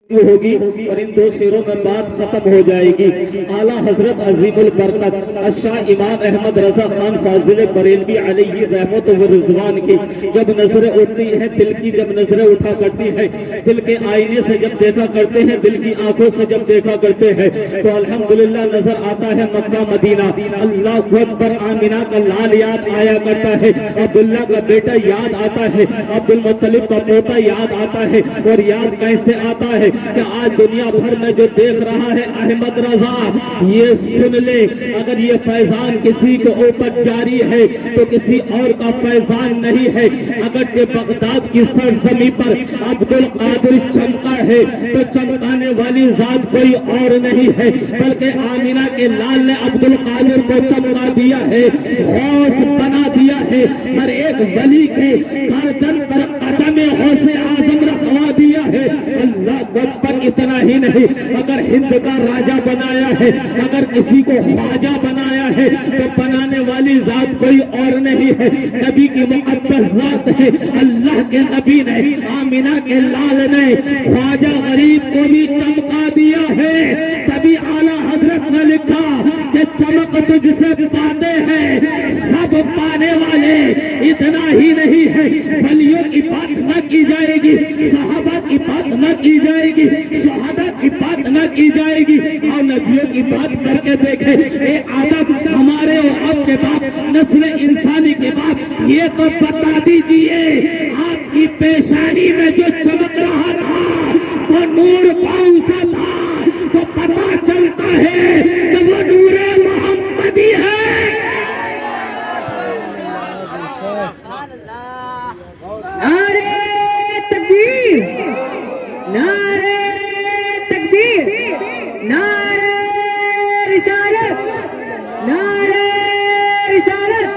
ہوگی اور ان دو شعروں میں بات ختم ہو جائے گی۔ اعلیٰ حضرت عظیم البرکت الشاہ امام احمد رضا خان فاضل بریلوی علیہ رحمت و رضوان کی جب نظریں اٹھتی ہیں، دل کی جب نظریں اٹھا کرتی ہیں، دل کے آئینے سے جب دیکھا کرتے ہیں، دل کی آنکھوں سے جب دیکھا کرتے ہیں تو الحمدللہ نظر آتا ہے مکہ مدینہ۔ اللہ اکبر، آمینہ کا لال یاد آیا کرتا ہے، عبداللہ کا بیٹا یاد آتا ہے، عبد المطلب کا پوتا یاد آتا ہے۔ اور یاد کیسے آتا ہے کہ آج دنیا بھر میں جو دیکھ رہا ہے احمد رضا، یہ سن لے، اگر یہ فیضان کسی کے اوپر جاری ہے تو کسی اور کا فیضان نہیں ہے۔ اگرچہ بغداد کی سرزمین پر عبد القادر چمکا ہے تو چمکانے والی ذات کوئی اور نہیں ہے، بلکہ آمینہ کے لال نے عبد القادر کو چمکا دیا ہے، غوث بنا دیا ہے، ہر ایک ولی کے گردن پر قدم غوث اعظم رکھوا دیا ہے۔ اللہ پر اتنا ہی نہیں، اگر ہند کا راجہ بنایا ہے، اگر کسی کو خواجہ بنایا ہے تو بنانے والی ذات کوئی اور نہیں ہے، نبی کی مقدس ذات ہے۔ اللہ کے نبی نے، آمینہ کے لال نے خواجہ غریب کو بھی چمکا دیا ہے۔ تبھی اعلیٰ حضرت نے لکھا کہ چمک تجھ سے پاتے ہیں سب پانے والے۔ اتنا ہی نہیں ہے، ولیوں کی بات نہ کی جائے گی، صحابہ کی بات نہ کی جائے گی، شہداء کی بات نہ کی جائے گی، اور نبیوں کی بات کر کے دیکھیں۔ اے آدم، ہمارے اور آپ کے باپ، نسل انسانی کے باپ، یہ تو بتا دیجئے آپ کی پیشانی میں جو چمک رہا تھا وہ نور کون سا تھا؟ تو پتا چلتا ہے کہ وہ نور محمدی ہے۔ نعرے تکبیر، نعرے تکبیر، نعرے رسالت، نعرے رسالت،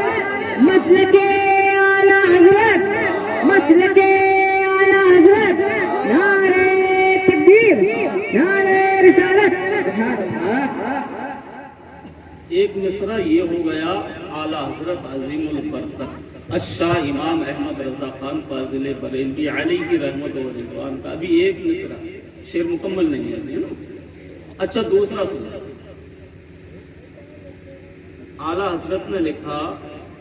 مسلک اعلیٰ حضرت، مسلک اعلیٰ حضرت، نعرے تکبیر، نعرے رسالت۔ ایک مصرع یہ ہو گیا اعلیٰ حضرت عظیم البرکت الشاہ امام احمد رضا خان فاضل بریلوی علیہ رحمت و رضوان کا بھی ایک مصرع، شعر مکمل نہیں ہے نا۔ اچھا دوسرا سنا، اعلیٰ حضرت نے لکھا،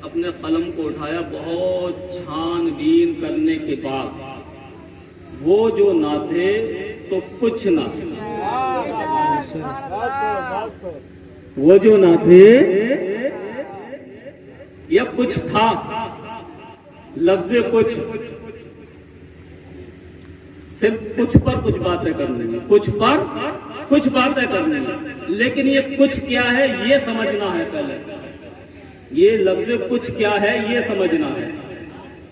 اپنے قلم کو اٹھایا، بہت چھان بین کرنے کے بعد وہ جو نہ تھے تو کچھ نہ تھے، وہ جو نہ تھے یا کچھ تھا، لفظ کچھ، صرف کچھ پر کچھ باتیں کرنے میں، کچھ پر کچھ باتیں کرنے میں، لیکن یہ کچھ کیا ہے یہ سمجھنا ہے پہلے، یہ لفظ کچھ کیا ہے یہ سمجھنا ہے۔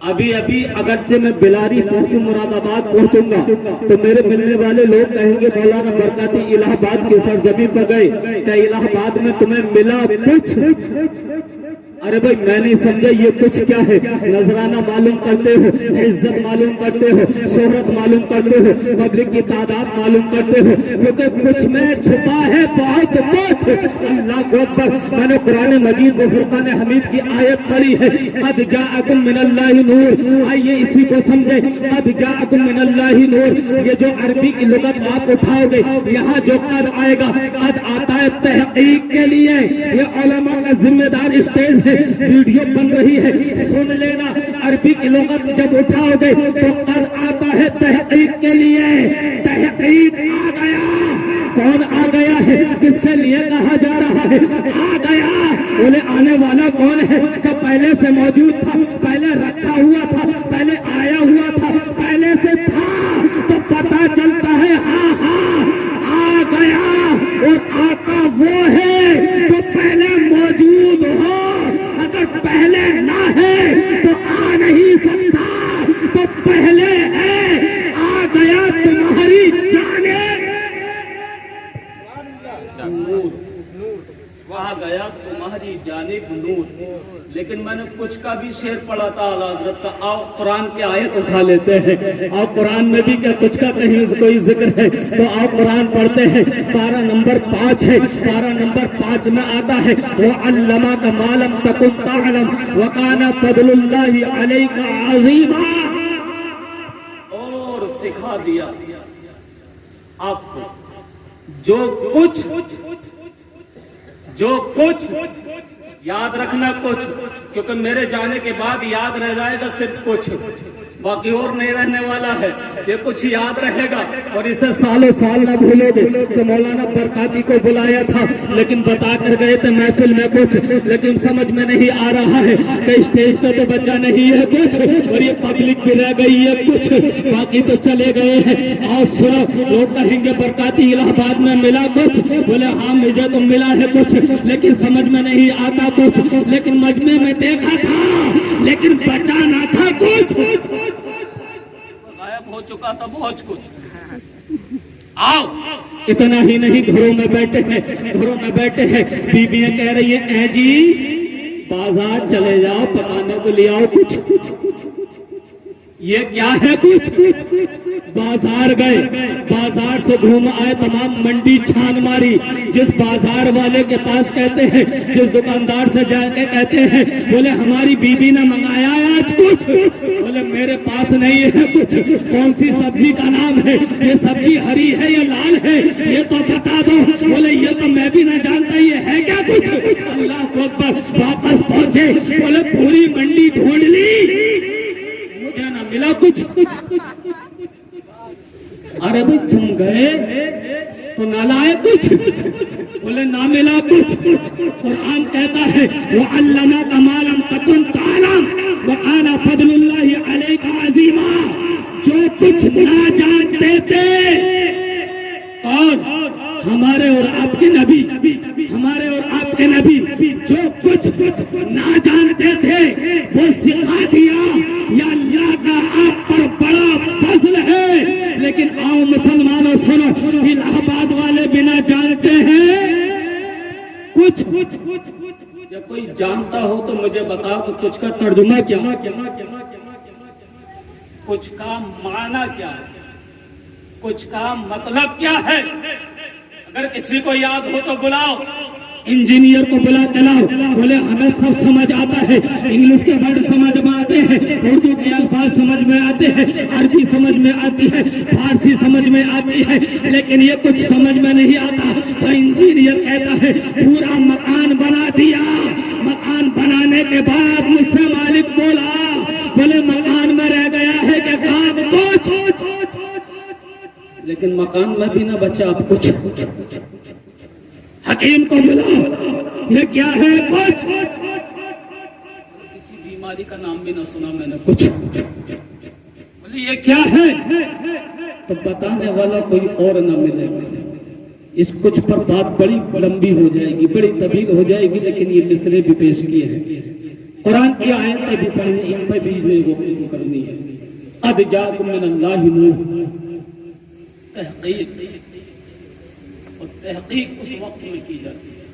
ابھی اگرچہ میں بلاری پہنچوں، مراد آباد پہنچوں گا تو میرے ملنے والے لوگ کہیں گے مولانا برکاتی الہ آباد کی سرزمین پر گئے، کہ الہ آباد میں تمہیں ملا کچھ؟ ارے بھائی میں نہیں سمجھا یہ کچھ کیا ہے۔ نذرانہ معلوم کرتے ہو، عزت معلوم کرتے ہو، شہرت معلوم کرتے ہو، پبلک کی تعداد معلوم کرتے ہو، کیونکہ کچھ میں چھپا ہے بہت کچھ۔ اللہ اکبر، میں نے قرآن مجید و فرقان حمید کی آیت پڑھی ہے، قد جاءکم من اللہ نور۔ آئیے اسی کو سمجھے، قد جاءکم من اللہ نور۔ یہ جو عربی کی لغت آپ اٹھاؤ گے، یہاں جو قد آئے گا، قد آتا ہے تحقیق کے لیے۔ یہ علماء کا ذمہ دار اسٹیج ہے، ویڈیو بن رہی ہے، سن لینا۔ عربی کی لغت جب اٹھاؤ گے تو قد آتا ہے تحقیق کے لیے۔ تحقیق آ گیا، کون آ گیا ہے؟ کس کے لیے کہا جا رہا ہے آ گیا؟ بولے آنے والا کون ہے؟ کہ پہلے سے موجود تھا، پہلے رکھا ہوا تھا، پہلے آیا ہوا تھا، پہلے سے تھا، تو پتا چلتا ہے ہاں ہاں آ گیا۔ اور آتا وہ ہے جو پہلے موجود ہو، اگر پہلے نہ ہے تو آ نہیں سکتا، تو پہلے ہے، آ گیا تمہاری جانب، وہاں گیا تمہاری جانب نور۔ لیکن میں نے کچھ کا بھی شعر پڑھا تھا اعلیٰ حضرت کا، آؤ قرآن کی آیت اٹھا لیتے ہیں، اور قرآن میں بھی کہ کچھ کا کہیں کوئی ذکر ہے تو آپ قرآن پڑھتے ہیں۔ پارہ نمبر 5 ہے، پارہ نمبر 5 میں آتا ہے وَعَلَّمَكَ مَا لَمْ تَكُنْ تَعْلَمْ وَكَانَ فَضْلُ اللَّهِ عَلَيْكَ عَظِيمًا، اور سکھا دیا آپ کو جو کچھ یاد رکھنا کچھ، کیونکہ میرے جانے کے بعد یاد رہ جائے گا صرف کچھ، باقی اور نہیں رہنے والا ہے، یہ کچھ یاد رہے گا اور اسے سالوں سال نہ بھولو گے۔ تو مولانا برکاتی کو بلایا تھا لیکن بتا کر گئے تھے محفل میں کچھ، لیکن سمجھ میں نہیں آ رہا ہے کہ اسٹیج پہ تو بچہ نہیں ہے کچھ اور یہ پبلک بھی رہ گئی ہے کچھ، باقی تو چلے گئے ہیں۔ اور سنو، لوگ کہیں گے برکاتی الہ آباد میں ملا کچھ، بولے ہاں مجھے تو ملا ہے کچھ لیکن سمجھ میں نہیں آتا کچھ، لیکن مجمع میں دیکھا تھا لیکن بچا نہ تھا کچھ، غائب ہو چکا تھا بہت کچھ۔ آؤ، اتنا ہی نہیں، گھروں میں بیٹھے ہیں بیویاں کہہ رہی ہیں اے جی بازار چلے جاؤ پکانے کو لے آؤ کچھ، یہ کیا ہے کچھ؟ بازار گئے، بازار سے گھوم آئے، تمام منڈی چھان ماری، جس بازار والے کے پاس کہتے ہیں، جس دکاندار سے جا کے کہتے ہیں، بولے ہماری بیوی نے منگایا ہے آج کچھ، بولے میرے پاس نہیں ہے کچھ، کون سی سبزی کا نام ہے، یہ سبزی ہری ہے یا لال ہے یہ تو بتا دو، بولے یہ تو میں بھی نہ جانتا یہ ہے کیا کچھ۔ اللہ اکبر، واپس پہنچے، بولے پوری منڈی ڈھونڈ لی مجھے نہ ملا کچھ۔ ارے بھئی تم گئے تو نہ لائے کچھ، بولے نہ ملا کچھ۔ قرآن کہتا ہے وَعَلَّمَكَ مَا لَمْ تَكُنْ تَعْلَمْ وَكَانَ فَضْلُ اللَّهِ عَلَيْكَ عَظِيمًا، جو کچھ نہ جانتے تھے کون؟ ہمارے اور آپ کے نبی، ہمارے اور آپ کے نبی جو کچھ نہ جانتے تھے وہ سکھا دیا، یا اللہ کا آپ پر بڑا فضل ہے۔ لیکن آؤ مسلمانوں سنو، الہ آباد والے بنا جانتے ہیں کچھ، یا کوئی جانتا ہو تو مجھے بتاؤ کہ کچھ کا ترجمہ کیا، کچھ کا معنی کیا ہے، کچھ کا مطلب کیا ہے؟ اگر کسی کو یاد ہو تو بلاؤ، انجینئر کو بلا کے لاؤ، بولے ہمیں سب سمجھ آتا ہے، انگلش کے ورڈ سمجھ میں آتے ہیں، اردو کے الفاظ سمجھ میں آتے ہیں، عربی سمجھ میں آتی ہے، فارسی سمجھ میں آتی ہے، لیکن یہ کچھ سمجھ میں نہیں آتا۔ تو انجینئر کہتا ہے پورا مکان بنا دیا، مکان بنانے کے بعد مجھ سے مالک بولا، بولے مکان میں رہ گیا ہے کہ کام کچھ، لیکن مکان میں بھی نہ بچا اب کچھ۔ حکیم کو بلاؤ، یہ کیا ہے کچھ، کسی بیماری کا نام بھی نہ سنا میں نے کچھ، بولے یہ کیا ہے تو بتانے والا کوئی اور نہ ملے گا۔ اس کچھ پر بات بڑی لمبی ہو جائے گی، بڑی طویل ہو جائے گی، لیکن یہ مصرے بھی پیش کیے ہیں، قرآن کی آیتیں بھی پڑھنی، ان پہ بھی گفتگو کرنی ہے۔ قد جاءکم من اللہ نور، تحقیق، اور تحقیق اس وقت میں کی جاتی ہے،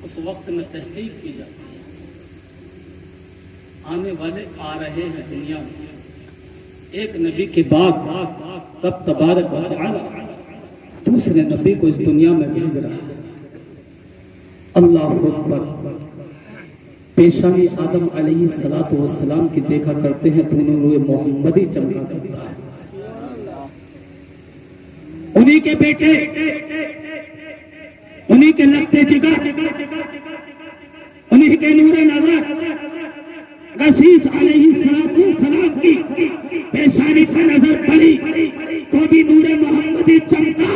اس وقت میں تحقیق کی جاتی ہے۔ آنے والے آ رہے ہیں دنیا میں، ایک نبی کے بعد رب تبارک و تعالی دوسرے نبی کو اس دنیا میں بھیج رہا ہے۔ اللہ اکبر، پیشانی آدم علیہ السلام کی دیکھا کرتے ہیں تو نور محمدی چمکا کرتا ہے، انہی کے بیٹے، انہی کے لگتے جگر، انہی کے نور نظر عزیز علیہ السلام کی پیشانی پر نظر پڑی تو بھی نور محمدی چمکا۔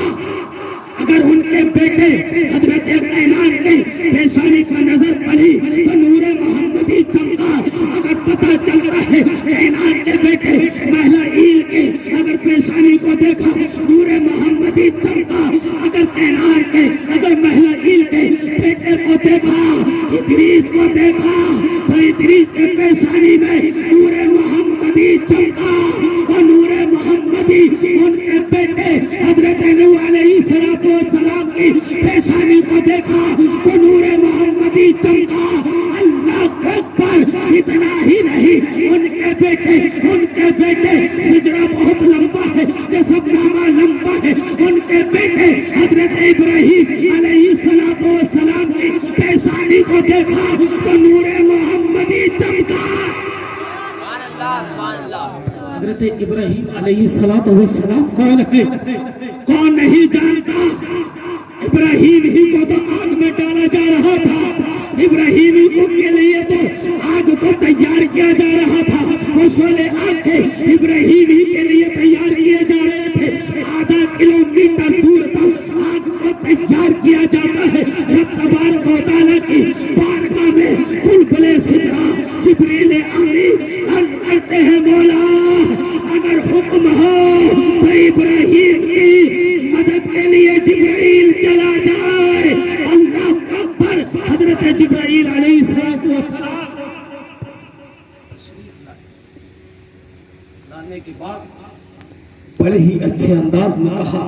اگر ان کے بیٹے حضرت کائنات کی پیشانی پر نظر پڑی تو نور محمدی چمکا۔ اگر پتہ چلتا ہے کائنات کے بیٹے مہلا عیل کے اگر پیشانی کو دیکھا نور محمدی چمکا، اگر کائنات کے اگر مہلا عیل کے بیٹے کو دیکھا، ادریس کو دیکھا تو ادریس کے پیشانی میں نور محمدی چمکا، اور نور محمدی ان کے بیٹے حضرت نوح علیہ السلام کی پیشانی کو دیکھا تو نور محمدی چمکا۔ اللہ اکبر، اتنا ہی نہیں، ان کے بیٹے سجرہ بہت لمبا ہے، یہ سب نامہ لمبا ہے، ان کے بیٹے حضرت ابراہیم علیہ السلام کی پیشانی کو دیکھا تو نور محمدی چمکا۔ حضرت ابراہیم علیہ السلام کون ہے؟ کون نہیں جانتا؟ ابراہیم ہی کو تو آگ میں ڈالا جا رہا تھا، ابراہیم ہی کو کے لیے تو آگ کو تیار کیا جا رہا تھا، وہ شعلے آگ کے ابراہیم ہی کے لیے تیار کیے جا رہے تھے، آدھا کلومیٹر دور تک آگ کو تیار کیا جاتا ہے۔ رب تبارک و تعالیٰ کی بارگاہ میں بلبلِ صدرا جبریل امین عرض کرتے ہیں مولا اگر حکم ہو تو ابراہیم کی مدد کے لیے جبرائیل چلا جائے۔ اللہ اکبر۔ حضرت جبرائیل علیہ السلام لانے کے بعد بڑے ہی اچھے انداز میں کہا،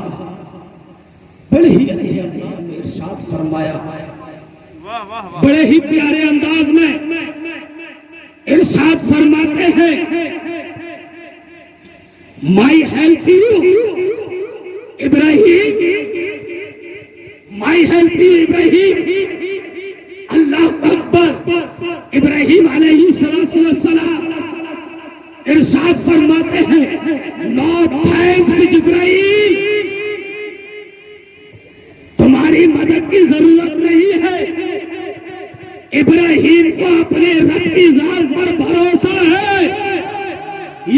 بڑے ہی اچھے انداز میں ارشاد فرمایا، بڑے ہی پیارے انداز میں ارشاد فرماتے ہیں my help you Ibrahim, my help you Ibrahim. اللہ اکبر۔ ابراہیم علیہ السلام ارشاد فرماتے ہیں نو تھینکس جبرائیل، تمہاری مدد کی ضرورت نہیں ہے۔ ابراہیم کو اپنے رب کی ذات پر بھروسہ ہے،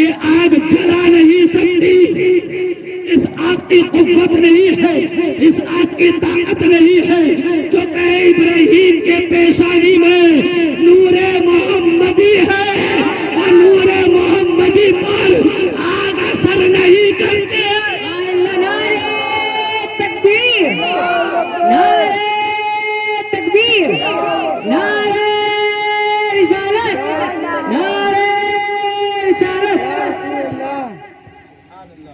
یہ آگ جلا نہیں سکتی، اس آگ کی قوت نہیں ہے، اس آگ کی طاقت نہیں ہے، کیونکہ ابراہیم کے پیشانی میں نور محمدی ہے، اور نور محمدی پر آگ اثر نہیں کرتے۔ نعرے تکبیر، نعرے تکبیر، نعرے رسالت، نعرے رسالت۔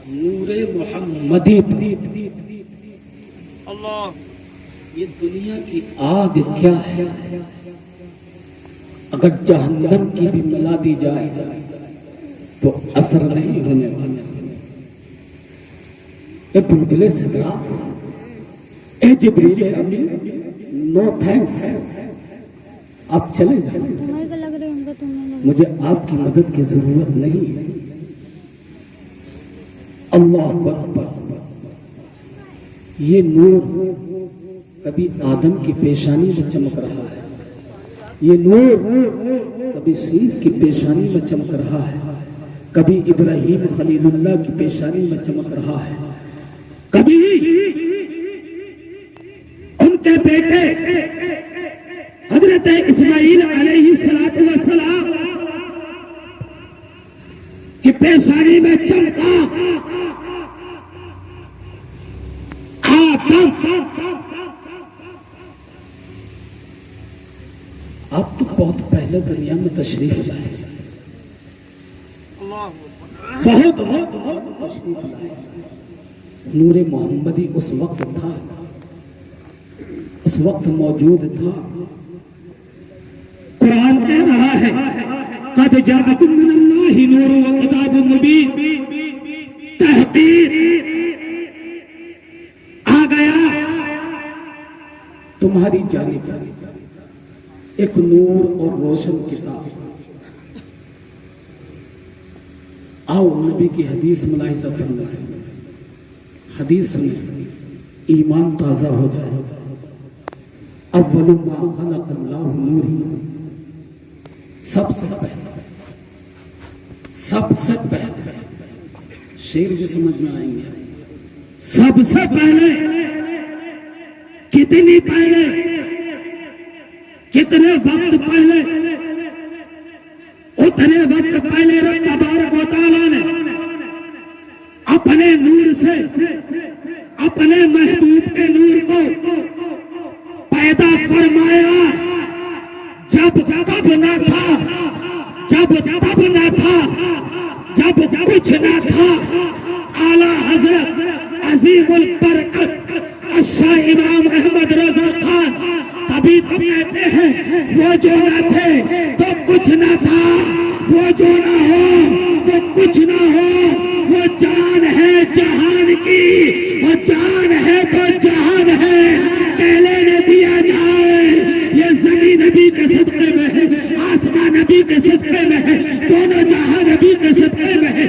نور محمدی پر یہ دنیا کی آگ کیا ہے، اگر جہنم کی بھی ملا دی جائے تو اثر نہیں ہونے والا۔ اے بلبلِ صدرا، اے جبریل امین، نو تھینکس، آپ چلے جائیں، مجھے آپ کی مدد کی ضرورت نہیں۔ اللہ اکبر۔ یہ نور کبھی آدم کی پیشانی میں چمک رہا ہے، یہ نور کبھی شیش کی پیشانی میں چمک رہا ہے، کبھی ابراہیم خلیل اللہ کی پیشانی میں چمک رہا ہے، کبھی ان کے بیٹے حضرت اسماعیل علیہ السلام کی پیشانی میں چمکا۔ آپ تو بہت پہلے دنیا میں تشریف لائے، بہت تشریف لائے۔ نور محمدی اس وقت تھا، اس وقت موجود تھا۔ قرآن کہہ رہا ہے قد جاءکم من اللہ نور و کتاب مبین، تحقیق آ گیا تمہاری جانب ایک نور اور روشن کتاب۔ آؤ نبی کی حدیث ملاحظہ فرمائیں، حدیث سنیں، ایمان تازہ ہو جائے۔ اول ما خلق اللہ نوری، سب سے پہلے شعر بھی سمجھ میں آئیں گے، سب سے پہلے، کتنی پہلے، کتنے وقت پہلے، اتنے وقت پہلے رب تبارک و تعالیٰ نے اپنے نور سے، اپنے محبوب کے نور کو پیدا فرمایا۔ جب کب نہ تھا، جب تب نہ تھا، جب کچھ نہ تھا، اعلیٰ حضرت عظیم البرکت الشاہ امام احمد رضا خان تبھی تو کہتے ہیں وہ جو نہ تھے تو کچھ نہ تھا، وہ جو نہ ہو تو کچھ نہ ہو، وہ جان ہے جہان کی، وہ جان ہے تو جہان ہے، پہلے نہ دیا جائے۔ یہ زمین نبی کے صدقے میں ہے، آسمان نبی کے صدقے میں ہے، دونوں جہاں نبی کے صدقے میں ہے۔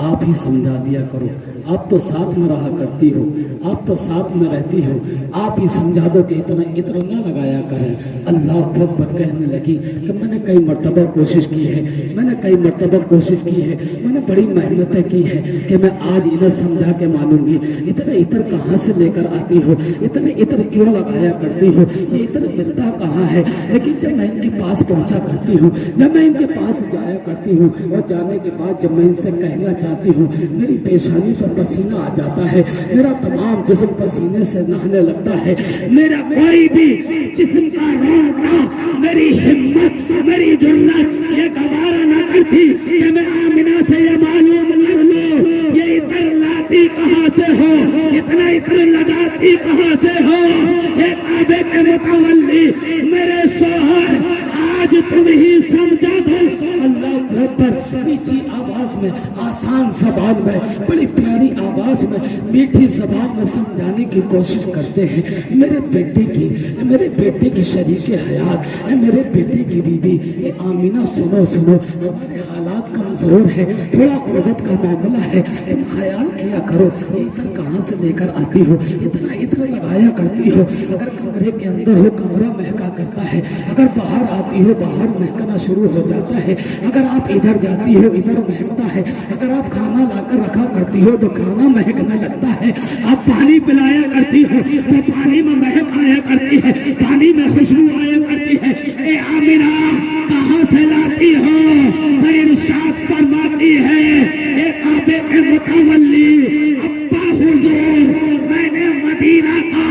آپ ہی سمجھا دیا کرو، آپ تو ساتھ میں رہا کرتی ہو، آپ تو ساتھ میں رہتی ہو، آپ ہی سمجھا دو کہ اتنا عطر نہ لگایا کریں۔ اللہ اکبر کہنے لگی کہ میں نے کئی مرتبہ کوشش کی ہے، میں نے کئی مرتبہ کوشش کی ہے، میں نے بڑی محنتیں کی ہے کہ میں آج انہیں سمجھا کے مانوں گی، اتنے عطر کہاں سے لے کر آتی ہو، اتنے عطر کیوں لگایا کرتی ہو، یہ عطر ملتا کہاں ہے؟ لیکن جب میں ان کے پاس پہنچا کرتی ہوں، جب میں ان کے پاس جایا کرتی ہوں، اور جانے کے بعد جب میں ان سے کہنا چاہتی ہوں، میری پیشانی پر پسینہ آ جاتا ہے، میرا تمام جسم پسینے سے نہانے لگتا ہے، میرا کوئی بھی جسم کا رونقہ، میری ہمت، میری جرأت یہ گوارا نہ کرتی کہ میں آمنہ سے یہ معلوم کر لوں یہ عطر لاتی کہاں سے ہو، اتنا عطر لگاتی کہاں سے ہو، یہ کعبے کے متولی میرے شوہر آج تم ہی سمجھا دو۔ اللہ اکبر نیچی آواز میں، آسان زبان میں، بڑی پیاری آواز میں، میٹھی زبان میں سمجھانے کی کوشش کرتے ہیں۔ میرے بیٹے کی شریک حیات، میرے بیٹے کی بیوی آمینہ، سنو ہمارے حالات کمزور ہے، تھوڑا غربت کا معاملہ ہے، تم خیال کیا کرو یہ عطر کہاں سے لے کر آتی ہو، اتنا عطر لگایا کرتی ہو، اگر کمرے کے اندر ہو کمرہ مہکا کرتا ہے، اگر باہر آتی ہو باہر مہکنا شروع ہو جاتا ہے، اگر آپ ادھر جاتی ہو ادھر مہکتا ہے، اگر آپ کھانا لا کر رکھا کرتی ہو تو کھانا مہکنے لگتا ہے، آپ پانی پلایا کرتی ہو تو پانی میں مہک آیا کرتی ہے، پانی میں خوشبو آیا کرتی ہے۔ اے آمنہ کہاں سے لاتی ہو؟ میں ارشاد فرماتی ہے اے کعبے کے متولی ابا حضور، میں نے مدینہ کا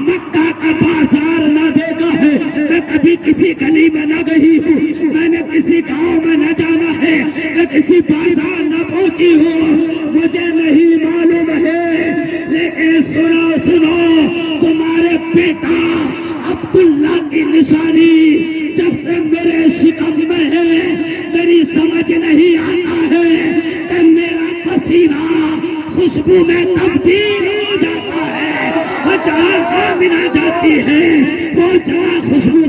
مکہ کا بازار نہ دیکھا ہے، میں کبھی کسی گلی میں نہ گئی ہوں، میں نے کسی گاؤں میں نہ جانا ہے، میں کسی بازار نہ پہنچی ہوں، مجھے نہیں معلوم ہے، لیکن سنو تمہارے بیٹا عبداللہ کی نشانی جب سے میرے شکم میں ہے، میری سمجھ نہیں آتا ہے کہ میرا پسینہ خوشبو میں تبدیل ہو جاتا ہے، وہ جہاں آمنہ جاتی ہے وہ جہاں خوشبو